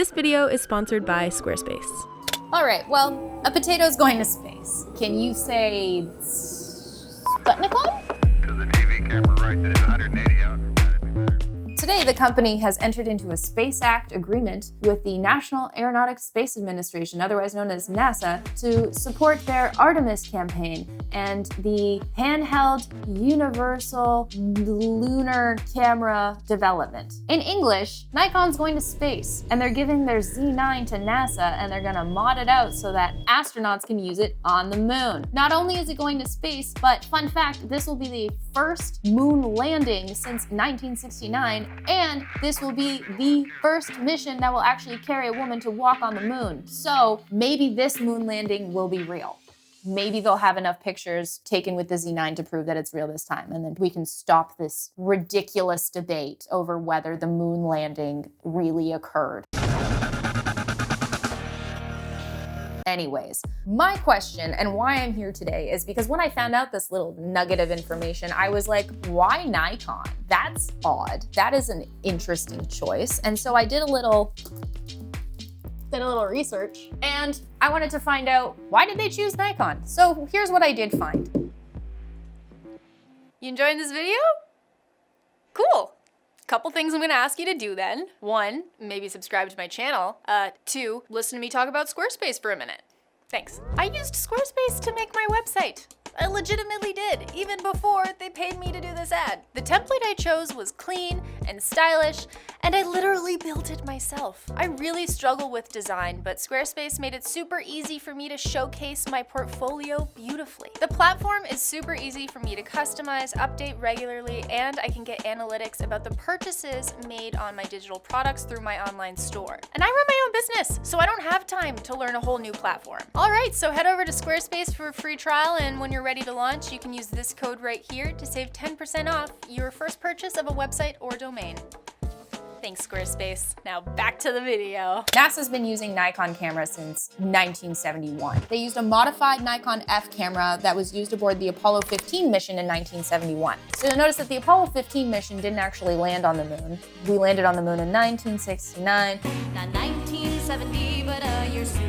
This video is sponsored by Squarespace. All right, well, a potato's going to space. Can you say Nikon? To the TV camera right there, 180 out. Today, the company has entered into a Space Act agreement with the National Aeronautics Space Administration, otherwise known as NASA, to support their Artemis campaign and the handheld universal lunar camera development. In English, Nikon's going to space, and they're giving their Z9 to NASA, and they're gonna mod it out so that astronauts can use it on the moon. Not only is it going to space, but fun fact, this will be the first moon landing since 1969, and this will be the first mission that will actually carry a woman to walk on the moon. So maybe this moon landing will be real. Maybe they'll have enough pictures taken with the Z9 to prove that it's real this time, and then we can stop this ridiculous debate over whether the moon landing really occurred. Anyways, my question and why I'm here today is because when I found out this little nugget of information, I was like, why Nikon? That's odd. That is an interesting choice. And so I did a little research, and I wanted to find out, why did they choose Nikon? So here's what I did find. You enjoying this video? Cool. Couple things I'm gonna ask you to do then. 1, maybe subscribe to my channel. 2, listen to me talk about Squarespace for a minute. Thanks. I used Squarespace to make my website. I legitimately did, even before they paid me to do this ad. The template I chose was clean and stylish, and I literally built it myself. I really struggle with design, but Squarespace made it super easy for me to showcase my portfolio beautifully. The platform is super easy for me to customize, update regularly, and I can get analytics about the purchases made on my digital products through my online store. And I run my own business, so I don't have time to learn a whole new platform. All right, so head over to Squarespace for a free trial, and when you're ready to launch, you can use this code right here to save 10% off your first purchase of a website or domain. Thanks, Squarespace. Now back to the video. NASA's been using Nikon cameras since 1971. They used a modified Nikon F camera that was used aboard the Apollo 15 mission in 1971. So you'll notice that the Apollo 15 mission didn't actually land on the moon. We landed on the moon in 1969. Not 1970, but a year sooner.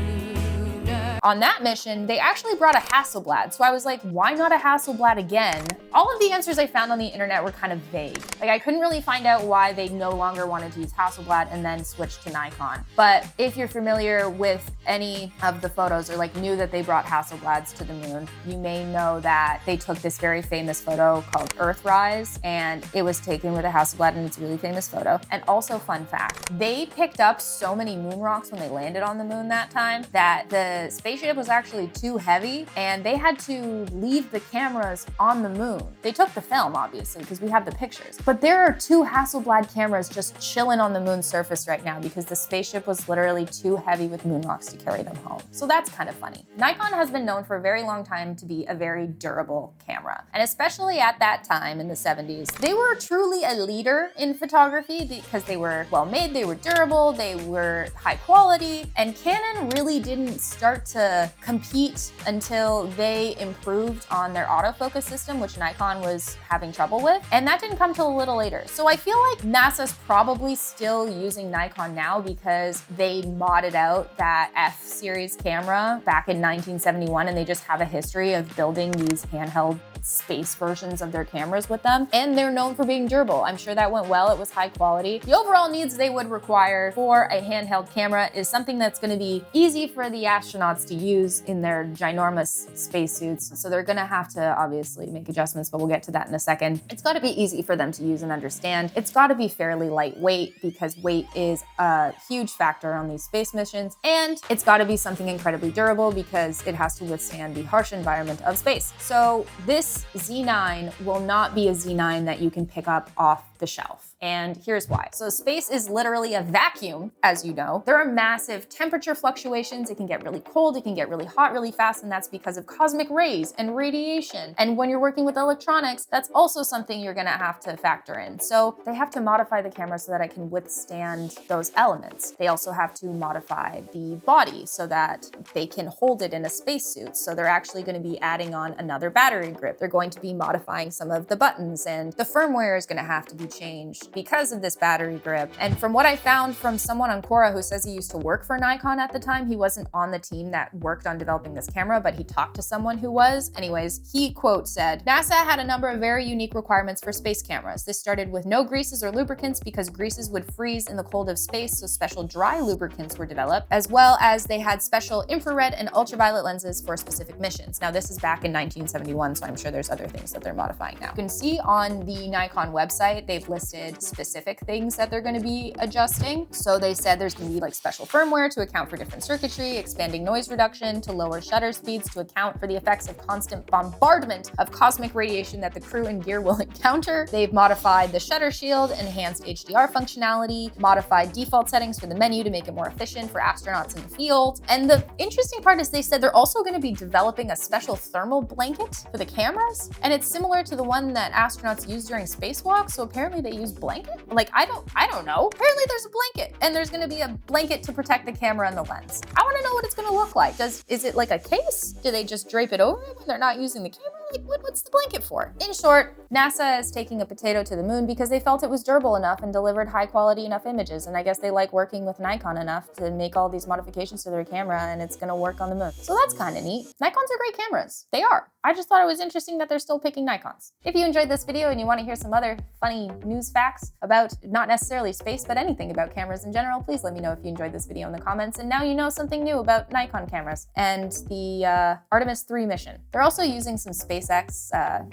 On that mission, they actually brought a Hasselblad. So I was like, why not a Hasselblad again? All of the answers I found on the internet were kind of vague. Like, I couldn't really find out why they no longer wanted to use Hasselblad and then switch to Nikon. But if you're familiar with any of the photos or like knew that they brought Hasselblads to the moon, you may know that they took this very famous photo called Earthrise, and it was taken with a Hasselblad, and it's a really famous photo. And also, fun fact, they picked up so many moon rocks when they landed on the moon that time that the spaceship was actually too heavy, and they had to leave the cameras on the moon. They took the film, obviously, because we have the pictures. But there are 2 Hasselblad cameras just chilling on the moon's surface right now because the spaceship was literally too heavy with moon rocks to carry them home. So that's kind of funny. Nikon has been known for a very long time to be a very durable camera. And especially at that time in the 70s, they were truly a leader in photography because they were well made, they were durable, they were high quality, and Canon really didn't start to compete until they improved on their autofocus system, which Nikon was having trouble with. And that didn't come till a little later. So I feel like NASA's probably still using Nikon now because they modded out that F series camera back in 1971, and they just have a history of building these handheld space versions of their cameras with them. And they're known for being durable. I'm sure that went well. It was high quality. The overall needs they would require for a handheld camera is something that's going to be easy for the astronauts to use in their ginormous spacesuits. So they're going to have to obviously make adjustments, but we'll get to that in a second. It's got to be easy for them to use and understand. It's got to be fairly lightweight because weight is a huge factor on these space missions. And it's got to be something incredibly durable because it has to withstand the harsh environment of space. So this Z9 will not be a Z9 that you can pick up off the shelf. And here's why. So space is literally a vacuum, as you know. There are massive temperature fluctuations. It can get really cold, it can get really hot really fast, and that's because of cosmic rays and radiation. And when you're working with electronics, that's also something you're gonna have to factor in. So they have to modify the camera so that it can withstand those elements. They also have to modify the body so that they can hold it in a spacesuit. So they're actually gonna be adding on another battery grip. They're going to be modifying some of the buttons, and the firmware is gonna have to be changed because of this battery grip. And from what I found from someone on Quora who says he used to work for Nikon at the time, he wasn't on the team that worked on developing this camera, but he talked to someone who was. Anyways, he quote said, NASA had a number of very unique requirements for space cameras. This started with no greases or lubricants because greases would freeze in the cold of space, so special dry lubricants were developed, as well as they had special infrared and ultraviolet lenses for specific missions. Now this is back in 1971, so I'm sure there's other things that they're modifying now. You can see on the Nikon website, they've listed specific things that they're going to be adjusting. So they said there's going to be like special firmware to account for different circuitry, expanding noise reduction to lower shutter speeds to account for the effects of constant bombardment of cosmic radiation that the crew and gear will encounter. They've modified the shutter shield, enhanced HDR functionality, modified default settings for the menu to make it more efficient for astronauts in the field. And the interesting part is they said they're also going to be developing a special thermal blanket for the cameras, and it's similar to the one that astronauts use during spacewalks. So apparently they use blanket. Like I don't know. Apparently there's a blanket, and there's going to be a blanket to protect the camera and the lens. I want to know what it's going to look like. Is it like a case? Do they just drape it over it when they're not using the camera? Like what's the blanket for? In short, NASA is taking a potato to the moon because they felt it was durable enough and delivered high quality enough images. And I guess they like working with Nikon enough to make all these modifications to their camera, and it's gonna work on the moon. So that's kind of neat. Nikons are great cameras. They are. I just thought it was interesting that they're still picking Nikons. If you enjoyed this video and you want to hear some other funny news facts about not necessarily space, but anything about cameras in general, please let me know if you enjoyed this video in the comments. And now you know something new about Nikon cameras and the Artemis 3 mission. They're also using some SpaceX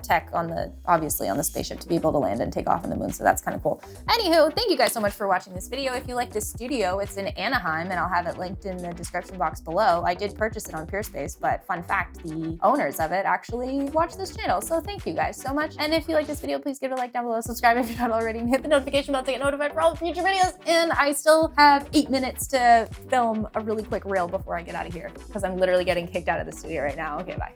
tech obviously on the spaceship to be able to land and take off on the moon, so that's kind of cool. Anywho, thank you guys so much for watching this video. If you like this studio, it's in Anaheim, and I'll have it linked in the description box below. I did purchase it on Peirce, but fun fact, the owners of it actually watch this channel, so thank you guys so much. And if you like this video, please give it a like down below, subscribe if you're not already, and hit the notification bell to get notified for all future videos. And I still have 8 minutes to film a really quick reel before I get out of here, because I'm literally getting kicked out of the studio right now. Okay, bye.